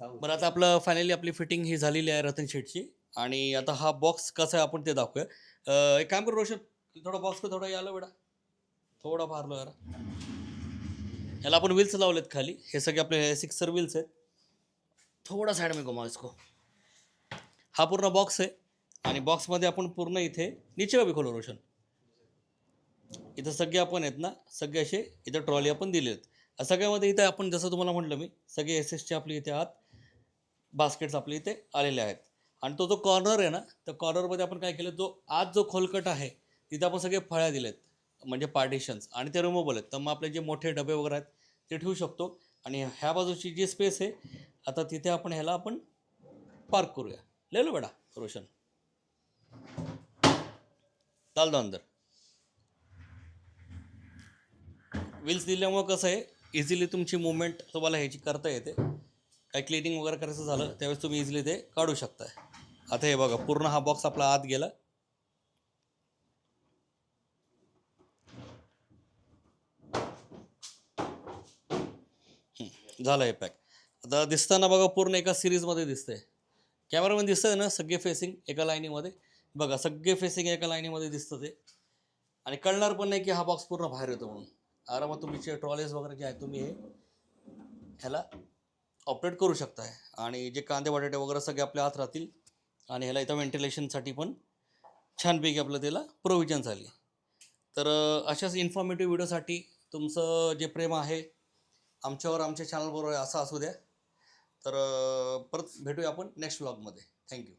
बरं, आता आपलं फायनली आपली फिटिंग ही झालेली आहे रतन शेटची. आणि आता हा बॉक्स कसा आहे आपण ते दाखवूया. एक काम करू रोशन, थोडा बॉक्स का थोडा यायला बेटा, थोडा फारलो जरा. याला आपण व्हील्स लावलेत खाली, हे सगळे आपले सिक्सर व्हील्स आहेत. थोडा साईड में घुमाओ इसको. हा पूर्ण बॉक्स आहे आणि बॉक्समध्ये आपण पूर्ण इथे नीचे बी खोलो रोशन. इथं सगळे आपण आहेत ना, सगळे असे इथं ट्रॉली आपण दिले आहेत. सगळ्यामध्ये इथं आपण जसं तुम्हाला म्हटलं मी, सगळे एस एसचे आपले इथे आत बास्केट्स आपले इथे आलेले आहेत. आणि तो जो कॉर्नर आहे ना, त्या कॉर्नरमध्ये आपण काय केलं, जो आज जो खोलकट आहे तिथं आपण सगळे फळ्या दिलेत, म्हणजे पार्टिशन्स, आणि ते रिमूव्हल आहेत. तर मग आपले जे मोठे डबे वगैरे आहेत ते ठेवू शकतो. आणि ह्या बाजूची जी स्पेस आहे, आता तिथे आपण ह्याला आपण पार्क करूया. ले लो बेटा रोशन, डाल दो अंदर. व्हील्स दिल्यामुळं कसं आहे, इझिली तुमची मुवमेंट तुम्हाला ह्याची करता येते. काही क्लिनिंग वगैरे करायचं झालं त्यावेळेस तुम्ही इझिली ते काढू शकताय. आता हे बघा, पूर्ण हा बॉक्स आपला आत गेला. झालं हे पॅक. आता दिसताना बघा पूर्ण एका सिरीजमध्ये दिसतंय. कॅमेरामध्ये दिसतंय ना, सगळे फेसिंग एका लाईनीमध्ये. बघा, सगळे फेसिंग एका लाईनीमध्ये दिसतं ते. आणि कळणार पण नाही की हा बॉक्स पूर्ण बाहेर येतो म्हणून. आरामात तुमचे ट्रॉलेज वगैरे जे आहे तुम्ही हे ह्याला ऑपरेट करू शकताय. आणि जे कांदे बटाटे वगैरे सगळे आपल्या आत राहतील. आणि ह्याला इथं व्हेंटिलेशनसाठी पण छानपैकी आपलं त्याला प्रोव्हिजन झाली. तर अशाच इन्फॉर्मेटिव्ह व्हिडिओसाठी तुमचं जे प्रेम आहे आमच्यावर, आमच्या चॅनलबरोबर असं असू द्या. तर परत भेटूया आपण नेक्स्ट व्लॉगमध्ये. थँक्यू.